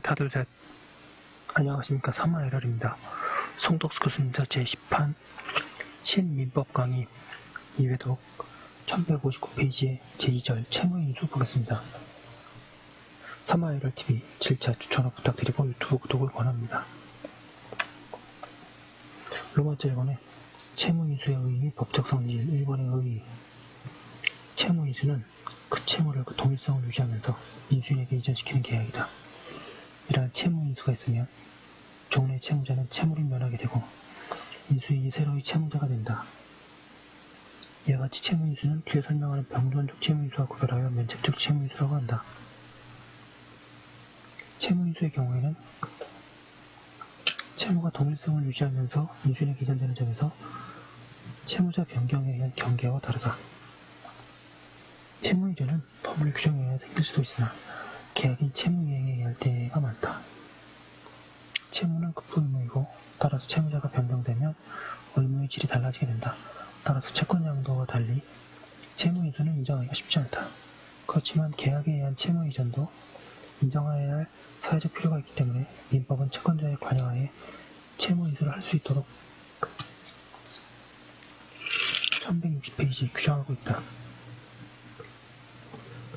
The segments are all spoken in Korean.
하둘셋. 안녕하십니까. 사마에럴입니다. 송덕수 교수님자 제10판 신민법 강의 2회독 1159페이지의 제2절 채무인수 보겠습니다. 사마에럴TV 7차 추천을 부탁드리고 유튜브 구독을 권합니다. 로마자 1번에 채무인수의 의의 및 법적 성질 1번의 의의. 채무인수는 그 채무를 그 동일성을 유지하면서 인수인에게 이전시키는 계약이다. 이러한 채무인수가 있으면 종래 채무자는 채무를 면하게 되고 인수인이 새로이 채무자가 된다. 이와 같이 채무인수는 뒤에 설명하는 병존적 채무인수와 구별하여 면책적 채무인수라고 한다. 채무인수의 경우에는 채무가 동일성을 유지하면서 인수인에게 이전되는 점에서 채무자 변경에 의한 경계와 다르다. 채무이전은 법률 규정에 의해 생길 수도 있으나 계약인 채무이행에 의할 때가 많다. 채무는 급부의무이고 따라서 채무자가 변경되면 의무의 질이 달라지게 된다. 따라서 채권 양도와 달리 채무인수는 인정하기가 쉽지 않다. 그렇지만 계약에 의한 채무이전도 인정해야 할 사회적 필요가 있기 때문에 민법은 채권자의 관여하에 채무인수를 할 수 있도록 1160페이지 규정하고 있다.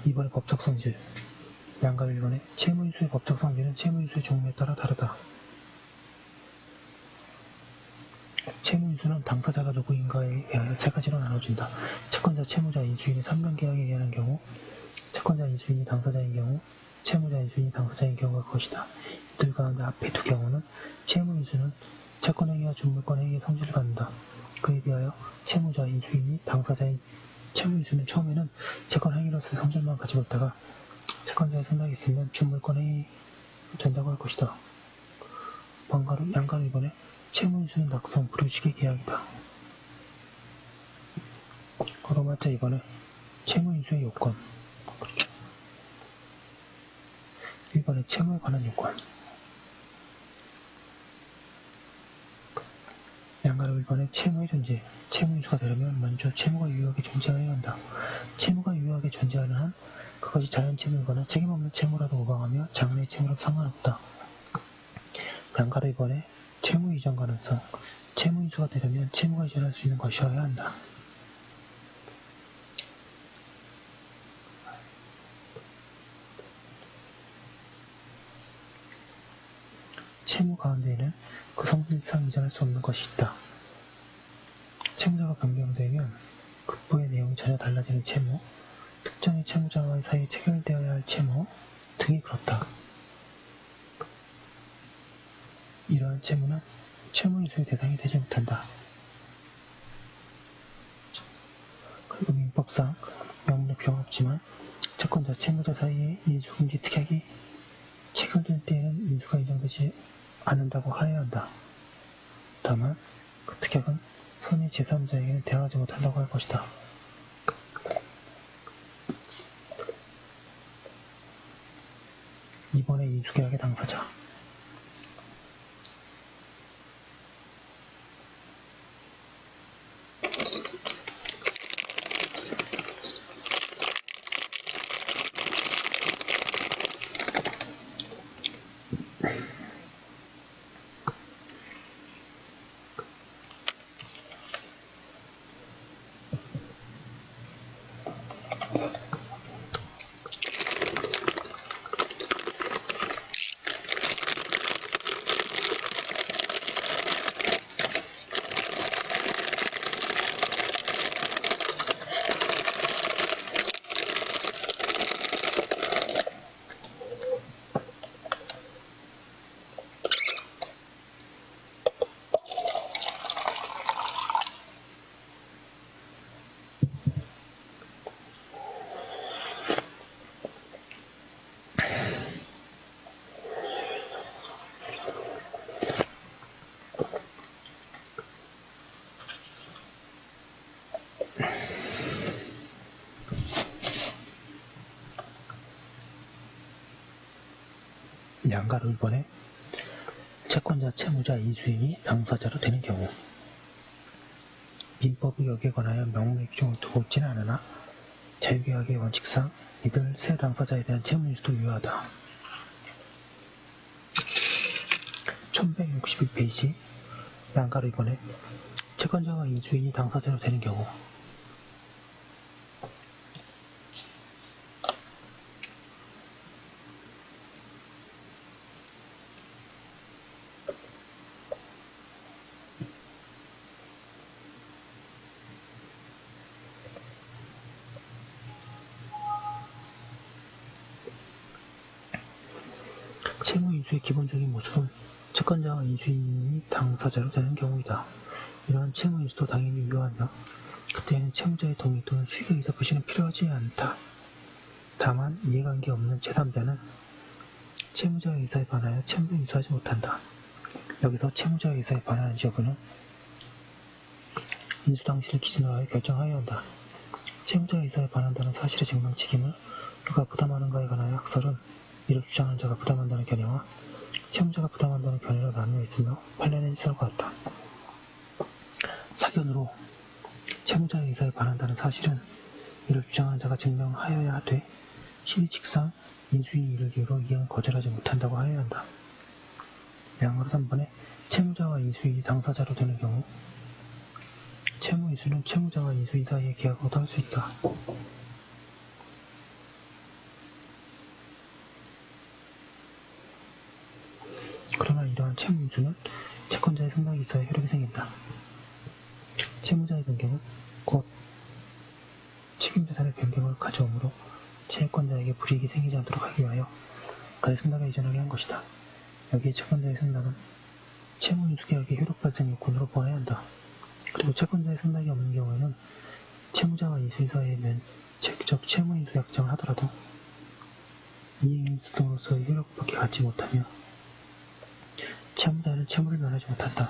2번의 법적 성질. 양가 1번에 채무인수의 법적 성질은 채무인수의 종류에 따라 다르다. 채무인수는 당사자가 누구인가에 의하여 세 가지로 나눠진다. 채권자, 채무자, 인수인이 3명 계약에 의한 경우, 채권자, 인수인이 당사자인 경우, 채무자, 인수인이 당사자인 경우가 그것이다. 이들 가운데 앞의 두 경우는 채무인수는 채권행위와 준물권행위의 성질을 갖는다. 그에 비하여 채무자, 인수인이 당사자인 채무인수는 처음에는 채권행위로서의 성질만 가지고 있다가 채권자의 생각이 있으면 준물권행위 된다고 할 것이다. 양가로 이번에 채무인수는 낙성, 불유식의 계약이다. 로마자 이번에 채무인수의 요건. 1번에 채무에 관한 요건. 양가로 1번에 채무의 존재. 채무인수가 되려면 먼저 채무가 유효하게 존재하여야 한다. 채무가 유효하게 존재하는 한 그것이 자연채무이거나 책임없는 채무라도 오방하며 장래의 채무라도 상관없다. 양가로 2번에 채무 이전 가능성. 채무인수가 되려면 채무가 이전할 수 있는 것이어야 한다. 채무 가운데에는 그 성질상 이전할 수 없는 것이 있다. 채무자가 변경되면 급부의 내용이 전혀 달라지는 채무, 특정의 채무자와의 사이에 체결되어야 할 채무 등이 그렇다. 이러한 채무는 채무인수의 대상이 되지 못한다. 그리고 민법상 명령 규정 없지만 채권자, 채무자 사이에 인수금지 특약이 체결될 때에는 인수가 인정되지 않는다고 하여야 한다. 다만 그 특약은 선의 제3자에게는 대항하지 못한다고 할 것이다. 이번에 인수계약의 당사자. 양가로 1번에 채권자, 채무자, 인수인이 당사자로 되는 경우. 민법이 여기에 관하여 명문의 규정을 두고 있지는 않으나 자유계약의 원칙상 이들 세 당사자에 대한 채무인수도 유효하다. 1161페이지 양가로 이번에 채권자와 인수인이 당사자로 되는 경우 채무인수의 기본적인 모습은 채권자와 인수인이 당사자로 되는 경우이다. 이러한 채무인수도 당연히 유효하며 그때에는 채무자의 동의 또는 수익의 의사 표시는 필요하지 않다. 다만 이해관계 없는 제3자는 채무자의 의사에 반하여 채무를 인수하지 못한다. 여기서 채무자의 의사에 반하는지 여부는 인수 당시를 기준으로 하여 결정하여야 한다. 채무자의 의사에 반한다는 사실의 증명 책임을 누가 부담하는가에 관하여 학설은 이를 주장하는 자가 부담한다는 견해와 채무자가 부담한다는 견해로 나누어 있으며 판례는 일설과 같다. 사견으로 채무자의 의사에 반한다는 사실은 이를 주장하는 자가 증명하여야 하되 실의칙상 인수인이 이를 이유로 이행을 거절하지 못한다고 하여야 한다. 양으로 3번에 채무자와 인수인이 당사자로 되는 경우 채무인수는 채무자와 인수인 사이의 계약으로도 할 수 있다. 그러나 이러한 채무인수는 채권자의 승낙이 있어야 효력이 생긴다. 채무자의 변경은 곧 책임자산의 변경을 가져오므로 채권자에게 불이익이 생기지 않도록 하기 위하여 그의 승낙에 이전하게 한 것이다. 여기에 채권자의 승낙은 채무인수계약의 효력 발생 요건으로 보아야 한다. 그리고 채권자의 승낙이 없는 경우에는 채무자와 인수인 사이의 면책적 채무인수 약정을 하더라도 이행인수 등으로서의 효력밖에 갖지 못하며 채무자는 채무를 면하지 못한다.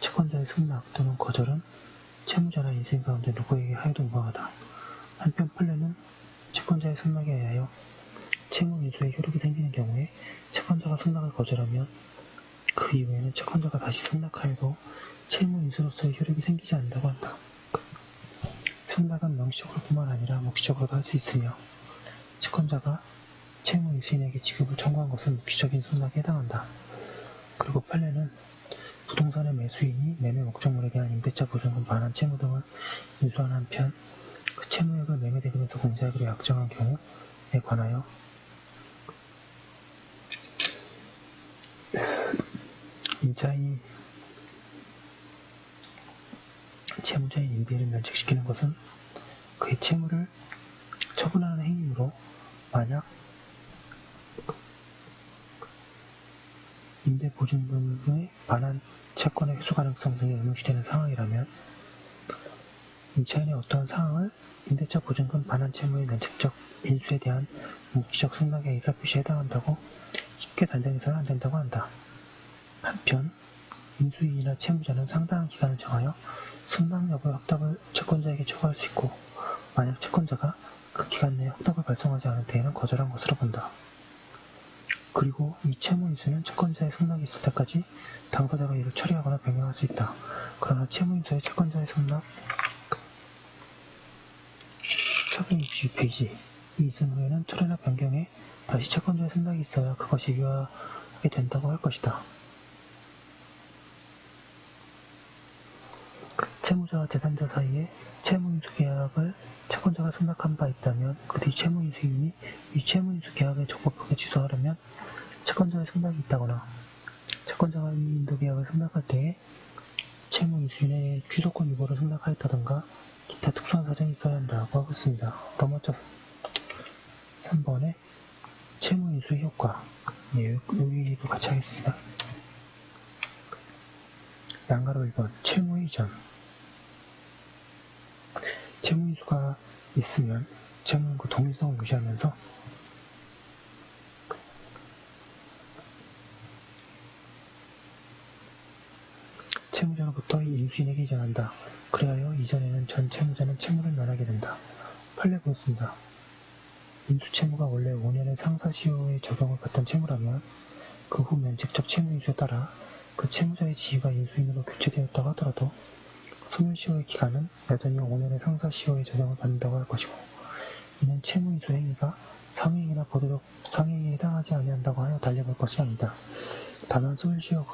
채권자의 승낙 또는 거절은 채무자나 인수인 가운데 누구에게 하여도 무방하다. 한편 판례는 채권자의 승낙에 의하여 채무인수의 효력이 생기는 경우에 채권자가 승낙을 거절하면 그 이후에는 채권자가 다시 승낙하여도 채무인수로서의 효력이 생기지 않는다고 한다. 승낙은 명시적으로 뿐만 아니라 묵시적으로도 할 수 있으며 채권자가 채무인수인에게 지급을 청구한 것은 묵시적인 승낙에 해당한다. 그리고 판례는 부동산의 매수인이 매매 목적물에 대한 임대차 보증금 반환 채무 등을 인수한 한편 그 채무액을 매매대금에서 공제하기로 약정한 경우에 관하여 임차인이 채무자의 임대인을 면책시키는 것은 그의 채무를 처분하는 행위이므로 만약 임대보증금의 반환 채권의 회수 가능성 등이 의문시되는 상황이라면 임차인의 어떠한 상황을 임대차 보증금 반환 채무의 면책적 인수에 대한 묵시적 승낙의 의사표시에 해당한다고 쉽게 단정해서는 안된다고 한다. 한편 인수인이나 채무자는 상당한 기간을 정하여 승낙 여부의 확답을 채권자에게 초구할 수 있고 만약 채권자가 그 기간 내에 확답을 발송하지 않을 때에는 거절한 것으로 본다. 그리고 이 채무인수는 채권자의 승낙이 있을 때까지 당사자가 이를 처리하거나 변경할 수 있다. 그러나 채무인수의 채권자의 승낙 1162페이지 이 있은 후에는 철회나 변경에 다시 채권자의 승낙이 있어야 그것이 유효하게 된다고 할 것이다. 채무자와 제3자 사이에 채무인수 계약을 채권자가 승낙한 바 있다면 그 뒤 채무인수인이 이 채무인수 계약을 적법하게 취소하려면 채권자의 승낙이 있다거나 채권자가 이 인도계약을 승낙할 때에 채무인수인의 취소권 유보를 승낙하였다던가 기타 특수한 사정이 있어야 한다고 하고 있습니다. 넘어져 3번에 채무인수의 효과 여기도 같이 하겠습니다. 양가로 1번 채무의 이전 채무인수가 있으면 채무는 그 동일성을 유지하면서 채무자로부터 인수인에게 이전한다. 그리하여 이전에는 전 채무자는 채무를 면하게 된다. 판례 보였습니다. 인수채무가 원래 5년의 상사시효의 적용을 받던 채무라면 그 후 면책적 채무인수에 따라 그 채무자의 지위가 인수인으로 교체되었다고 하더라도 소멸시효의 기간은 여전히 5년의 상사시효의 적용을 받는다고 할 것이고 이는 채무인수 행위가 상행이나 보도록 상행에 해당하지 아니한다고 하여 달려볼 것이 아니다. 다만 소멸시효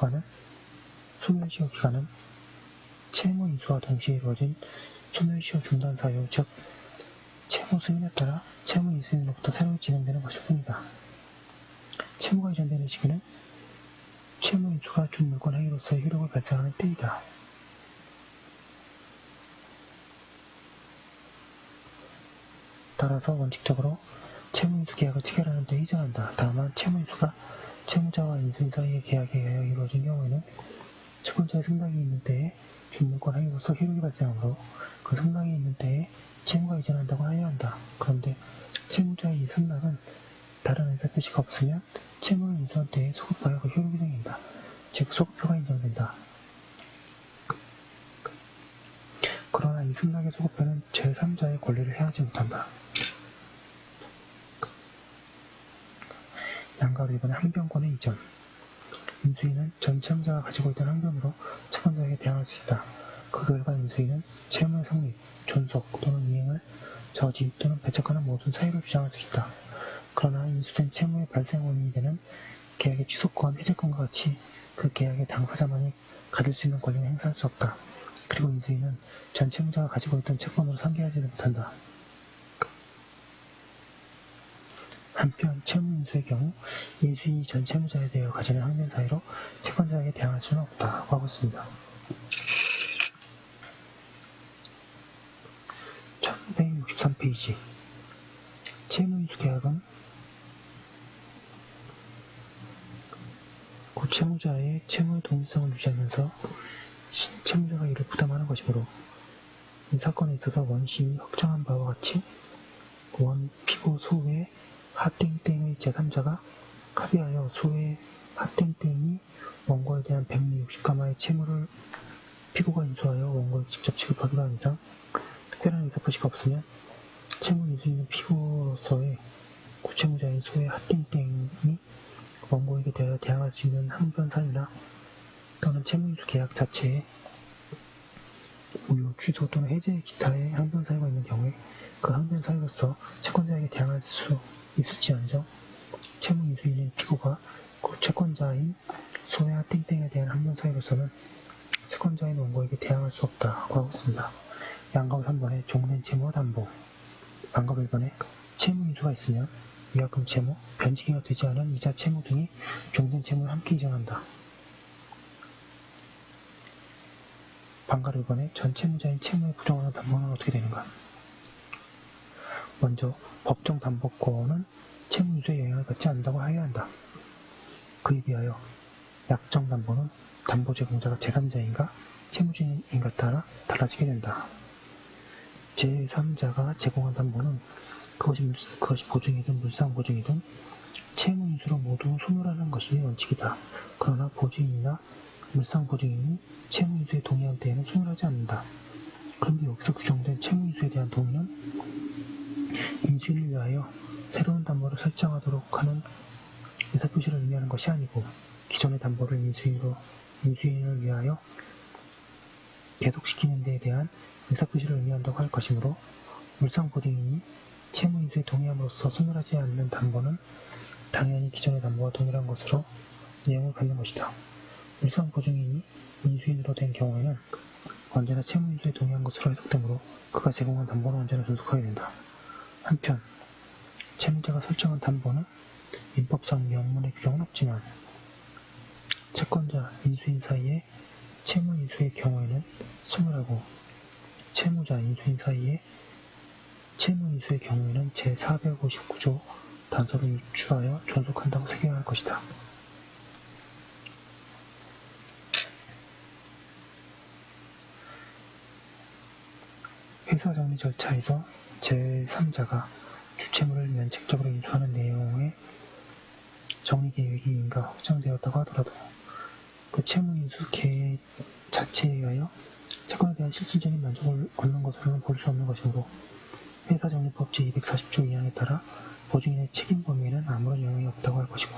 기간은 채무인수와 동시에 이루어진 소멸시효 중단 사유, 즉 채무 승인에 따라 채무인수인으로부터 새로 진행되는 것일 뿐이다. 채무가 이전되는 시기는 채무인수가 준 물권 행위로서의 효력을 발생하는 때이다. 따라서 원칙적으로 채무인수 계약을 체결하는 데 이전한다. 다만 채무인수가 채무자와 인수인 사이의 계약에 의하여 이루어진 경우에는 채권자의 승낙이 있는 때에 준물권 행위로서 효력이 발생하므로 그 승낙이 있는 때에 채무가 이전한다고 하여야 한다. 그런데 채무자의 이 승낙은 다른 의사표시가 없으면 채무를 인수한 때에 소급하여 그 효력이 생긴다. 즉 소급표가 인정된다. 그러나 이 승낙의 소급표는 제3자의 권리를 해하지 못한다. 양가로 이번에 항변권의 이전. 인수인은 전 채무자가 가지고 있던 항변으로 채권자에게 대항할 수 있다. 그 결과 인수인은 채무의 성립, 존속 또는 이행을 저지 또는 배척하는 모든 사유를 주장할 수 있다. 그러나 인수된 채무의 발생 원인이 되는 계약의 취소권, 해제권과 같이 그 계약의 당사자만이 가질 수 있는 권리는 행사할 수 없다. 그리고 인수인은 전 채무자가 가지고 있던 채권으로 상계하지 못한다. 한편 채무인수의 경우 인수인이 전 채무자에 대하여 가지는 항변 사유로 채권자에게 대항할 수는 없다고 하고 있습니다. 1563페이지 채무인수 계약은 그 채무자의 채무의 독립성을 유지하면서 채무자가 이를 부담하는 것이므로 이 사건에 있어서 원심이 확정한 바와 같이 원 피고 소외 하땡땡의 제3자가 합의하여 소외 하땡땡이 원고에 대한 160가마의 채무를 피고가 인수하여 원고에 직접 지급하기로 한 이상 특별한 의사표시가 없으면 채무 인수인은 피고로서의 구채무자인 소외 하땡땡이 원고에게 대하여 대항할 수 있는 항변 사유나 또는 채무인수 계약 자체에 무효, 취소 또는 해제 기타의 항변 사유가 있는 경우에 그 항변 사유로서 채권자에게 대항할 수 있을지언정 채무인수인인 피고가 그 채권자인 소외 땡땡에 대한 항변 사유로서는 채권자인 원고에게 대항할 수 없다고 하고 있습니다. 양가로 3번에 종된 채무와 담보, 반가로 1번에 채무인수가 있으면 위약금 채무, 변지기가 되지 않은 이자 채무 등이 종된 채무를 함께 이전한다. 반가로 1번에 전 채무자인 채무에 부정하는 담보는 어떻게 되는가? 먼저 법정 담보권은 채무인수의 영향을 받지 않는다고 하여야 한다. 그에 비하여 약정 담보는 담보 제공자가 제3자인가 채무주인인가 따라 달라지게 된다. 제3자가 제공한 담보는 그것이 보증이든 물상보증이든 채무인수로 모두 소멸하는 것이 원칙이다. 그러나 보증인이나 물상보증인이 채무인수에 동의한 때에는 소멸하지 않는다. 그런데 여기서 규정된 채무인수에 대한 동의는 인수인을 위하여 새로운 담보를 설정하도록 하는 의사표시를 의미하는 것이 아니고 기존의 담보를 인수인을 위하여 계속시키는 데에 대한 의사표시를 의미한다고 할 것이므로 물상보증인이 채무인수에 동의함으로써 소멸하지 않는 담보는 당연히 기존의 담보와 동일한 것으로 내용을 갖는 것이다. 물상보증인이 인수인으로 된 경우에는 언제나 채무인수에 동의한 것으로 해석되므로 그가 제공한 담보는 언제나 존속하게 된다. 한편 채무자가 설정한 담보는 민법상 명문의 규정은 없지만 채권자, 인수인 사이에 채무인수의 경우에는 소멸하고 채무자, 인수인 사이에 채무인수의 경우에는 제459조 단서를 유추하여 존속한다고 새겨야 할 것이다. 회사정리 절차에서 제3자가 주채무를 면책적으로 인수하는 내용의 정리계획이 인가 확정되었다고 하더라도 그 채무인수 계획 자체에 의하여 채권에 대한 실질적인 만족을 얻는 것으로는 볼 수 없는 것이므로 회사정리법 제240조 2항에 따라 보증인의 책임 범위에는 아무런 영향이 없다고 할 것이고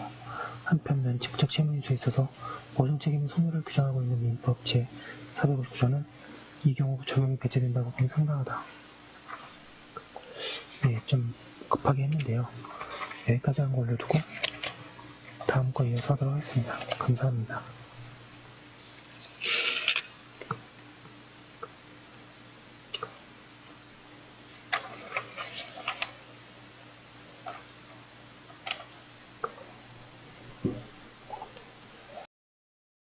한편 면책적 채무인수에 있어서 보증책임의 소멸을 규정하고 있는 민법 제459조는 이 경우 적용이 배제된다고 보기 상당하다. 네, 좀 급하게 했는데요. 여기까지 한 거 올려두고 다음 거 이어서 하도록 하겠습니다. 감사합니다.